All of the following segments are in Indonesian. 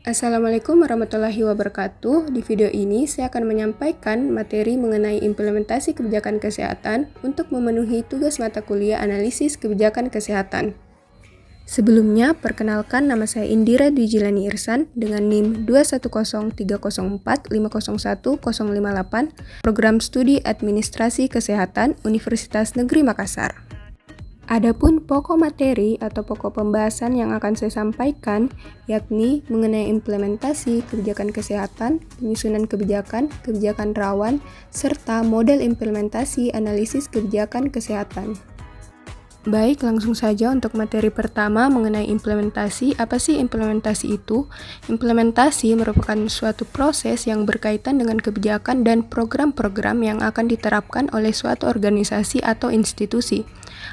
Assalamualaikum warahmatullahi wabarakatuh. Di video ini saya akan menyampaikan materi mengenai implementasi kebijakan kesehatan untuk memenuhi tugas mata kuliah analisis kebijakan kesehatan. Sebelumnya, perkenalkan nama saya Indira Dijilani Irsan dengan NIM 2103045010058, Program Studi Administrasi Kesehatan Universitas Negeri Makassar. Adapun pokok materi atau pokok pembahasan yang akan saya sampaikan yakni mengenai implementasi kebijakan kesehatan, penyusunan kebijakan, kebijakan rawan, serta model implementasi analisis kebijakan kesehatan. Baik, langsung saja untuk materi pertama mengenai implementasi. Apa sih implementasi itu? Implementasi merupakan suatu proses yang berkaitan dengan kebijakan dan program-program yang akan diterapkan oleh suatu organisasi atau institusi.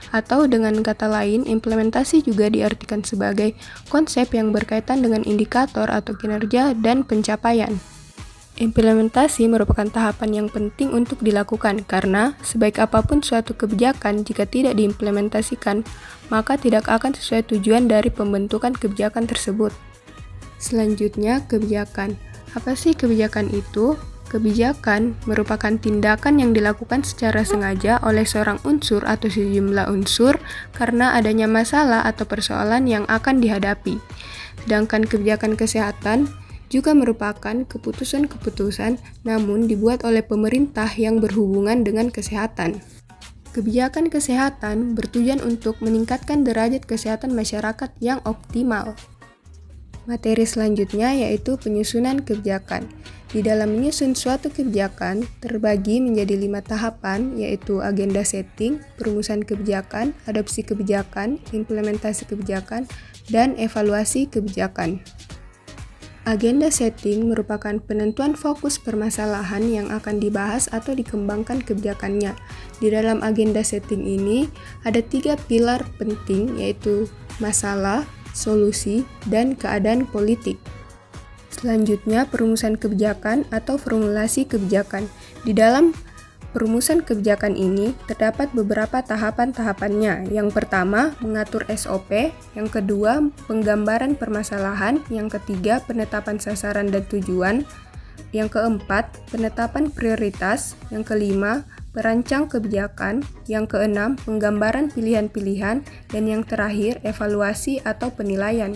Atau dengan kata lain, implementasi juga diartikan sebagai konsep yang berkaitan dengan indikator atau kinerja dan pencapaian. Implementasi merupakan tahapan yang penting untuk dilakukan karena sebaik apapun suatu kebijakan jika tidak diimplementasikan, maka tidak akan sesuai tujuan dari pembentukan kebijakan tersebut. Selanjutnya, kebijakan. Apa sih kebijakan itu? Kebijakan merupakan tindakan yang dilakukan secara sengaja oleh seorang unsur atau sejumlah unsur karena adanya masalah atau persoalan yang akan dihadapi. Sedangkan kebijakan kesehatan juga merupakan keputusan-keputusan namun dibuat oleh pemerintah yang berhubungan dengan kesehatan. Kebijakan kesehatan bertujuan untuk meningkatkan derajat kesehatan masyarakat yang optimal. Materi selanjutnya yaitu penyusunan kebijakan. Di dalam menyusun suatu kebijakan terbagi menjadi 5 tahapan, yaitu agenda setting, perumusan kebijakan, adopsi kebijakan, implementasi kebijakan, dan evaluasi kebijakan. Agenda setting merupakan penentuan fokus permasalahan yang akan dibahas atau dikembangkan kebijakannya. Di dalam agenda setting ini ada 3 pilar penting, yaitu masalah, solusi, dan keadaan politik. Selanjutnya, perumusan kebijakan atau formulasi kebijakan. Di dalam perumusan kebijakan ini terdapat beberapa tahapan-tahapannya. Yang pertama, mengatur SOP. Yang kedua, penggambaran permasalahan. Yang ketiga, penetapan sasaran dan tujuan. Yang keempat, penetapan prioritas. Yang kelima, perancang kebijakan. Yang keenam, penggambaran pilihan-pilihan. Dan yang terakhir, evaluasi atau penilaian.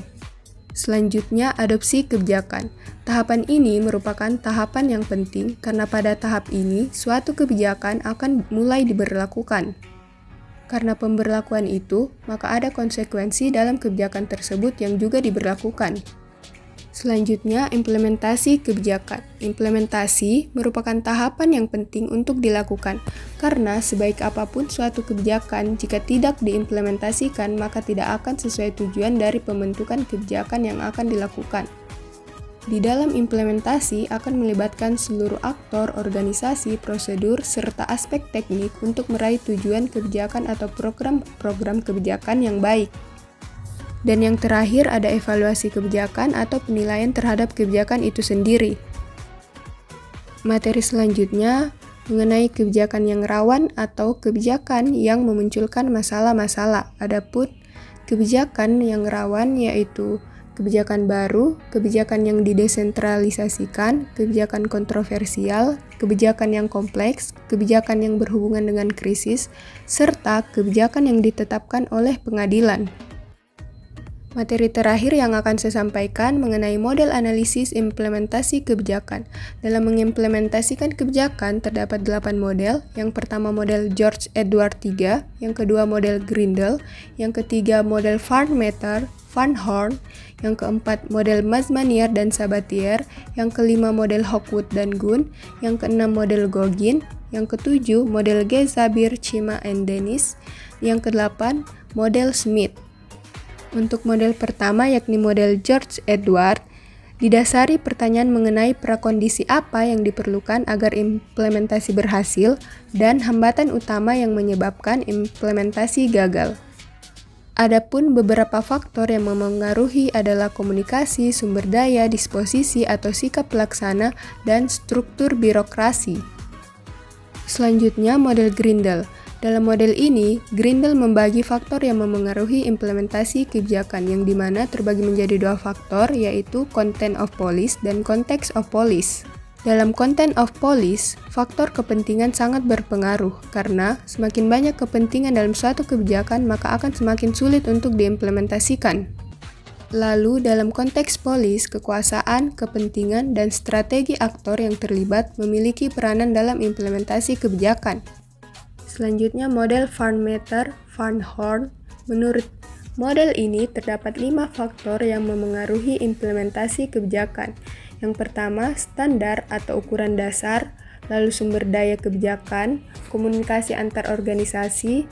Selanjutnya, adopsi kebijakan. Tahapan ini merupakan tahapan yang penting karena pada tahap ini suatu kebijakan akan mulai diberlakukan. Karena pemberlakuan itu, maka ada konsekuensi dalam kebijakan tersebut yang juga diberlakukan. Selanjutnya, implementasi kebijakan. Implementasi merupakan tahapan yang penting untuk dilakukan, karena sebaik apapun suatu kebijakan, jika tidak diimplementasikan, maka tidak akan sesuai tujuan dari pembentukan kebijakan yang akan dilakukan. Di dalam implementasi akan melibatkan seluruh aktor, organisasi, prosedur, serta aspek teknik untuk meraih tujuan kebijakan atau program-program kebijakan yang baik. Dan yang terakhir ada evaluasi kebijakan atau penilaian terhadap kebijakan itu sendiri. Materi selanjutnya mengenai kebijakan yang rawan atau kebijakan yang memunculkan masalah-masalah. Adapun kebijakan yang rawan yaitu kebijakan baru, kebijakan yang didesentralisasikan, kebijakan kontroversial, kebijakan yang kompleks, kebijakan yang berhubungan dengan krisis, serta kebijakan yang ditetapkan oleh pengadilan. Materi terakhir yang akan saya sampaikan mengenai model analisis implementasi kebijakan. Dalam mengimplementasikan kebijakan terdapat 8 model. Yang pertama model George Edward III, yang kedua model Grindel, yang ketiga model Farnmeter, Van Horn, yang keempat model Mazmanier dan Sabatier, yang kelima model Hawkwood dan Gunn, yang keenam model Gogin, yang ketujuh model Gezabir, Chima and Dennis, yang kedelapan model Smith. Untuk model pertama yakni model George Edward, didasari pertanyaan mengenai prakondisi apa yang diperlukan agar implementasi berhasil dan hambatan utama yang menyebabkan implementasi gagal. Adapun beberapa faktor yang memengaruhi adalah komunikasi, sumber daya, disposisi atau sikap pelaksana, dan struktur birokrasi. Selanjutnya model Grindel. Dalam model ini, Grindel membagi faktor yang memengaruhi implementasi kebijakan yang dimana terbagi menjadi dua faktor, yaitu content of policy dan context of policy. Dalam content of policy, faktor kepentingan sangat berpengaruh karena semakin banyak kepentingan dalam suatu kebijakan maka akan semakin sulit untuk diimplementasikan. Lalu dalam konteks policy, kekuasaan, kepentingan, dan strategi aktor yang terlibat memiliki peranan dalam implementasi kebijakan. Selanjutnya model Van Meter-Van Horn. Menurut model ini terdapat 5 faktor yang memengaruhi implementasi kebijakan. Yang pertama, standar atau ukuran dasar, lalu sumber daya kebijakan, komunikasi antar organisasi,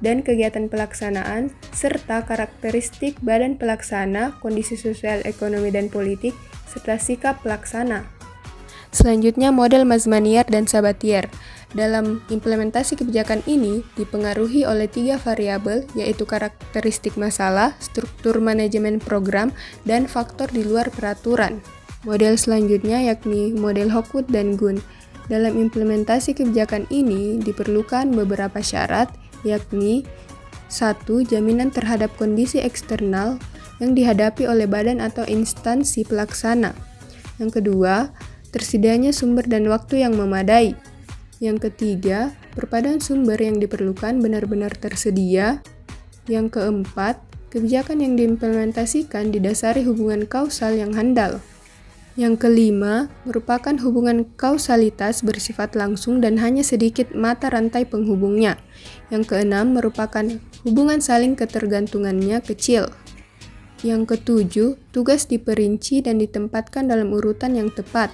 dan kegiatan pelaksanaan, serta karakteristik badan pelaksana, kondisi sosial, ekonomi, dan politik, serta sikap pelaksana. Selanjutnya model Mazmanier dan Sabatier. Dalam implementasi kebijakan ini dipengaruhi oleh 3 variabel, yaitu karakteristik masalah, struktur manajemen program, dan faktor di luar peraturan. Model selanjutnya yakni model Hawkwood dan Gunn. Dalam implementasi kebijakan ini diperlukan beberapa syarat, yakni 1. Jaminan terhadap kondisi eksternal yang dihadapi oleh badan atau instansi pelaksana. Yang kedua, tersedianya sumber dan waktu yang memadai. Yang ketiga, perpaduan sumber yang diperlukan benar-benar tersedia. Yang keempat, kebijakan yang diimplementasikan didasari hubungan kausal yang handal. Yang kelima, merupakan hubungan kausalitas bersifat langsung dan hanya sedikit mata rantai penghubungnya. Yang keenam, merupakan hubungan saling ketergantungannya kecil. Yang ketujuh, tugas diperinci dan ditempatkan dalam urutan yang tepat.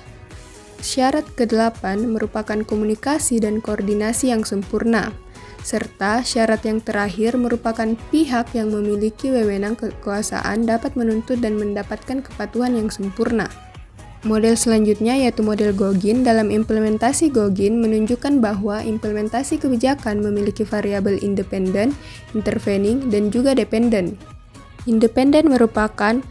Syarat ke-8 merupakan komunikasi dan koordinasi yang sempurna, serta syarat yang terakhir merupakan pihak yang memiliki wewenang kekuasaan dapat menuntut dan mendapatkan kepatuhan yang sempurna. Model selanjutnya yaitu model Gogin. Dalam implementasi Gogin menunjukkan bahwa implementasi kebijakan memiliki variabel independen, intervening, dan juga dependen. Independen merupakan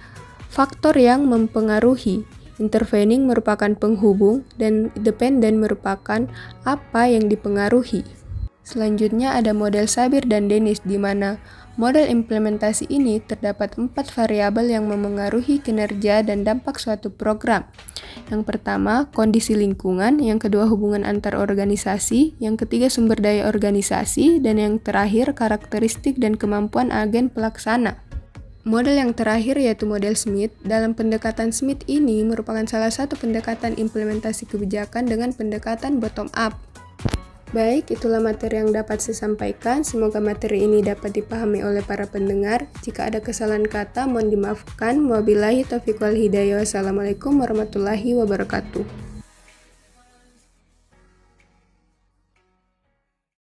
faktor yang mempengaruhi. Intervening merupakan penghubung, dan dependen merupakan apa yang dipengaruhi. Selanjutnya ada model Sabir dan Dennis, di mana model implementasi ini terdapat 4 variabel yang memengaruhi kinerja dan dampak suatu program. Yang pertama, kondisi lingkungan, yang kedua hubungan antar organisasi, yang ketiga sumber daya organisasi, dan yang terakhir karakteristik dan kemampuan agen pelaksana. Model yang terakhir yaitu model Smith. Dalam pendekatan Smith ini merupakan salah satu pendekatan implementasi kebijakan dengan pendekatan bottom up. Baik, itulah materi yang dapat saya sampaikan. Semoga materi ini dapat dipahami oleh para pendengar. Jika ada kesalahan kata, mohon dimaafkan. Wabillahi taufiq wal hidayah. Wassalamualaikum warahmatullahi wabarakatuh.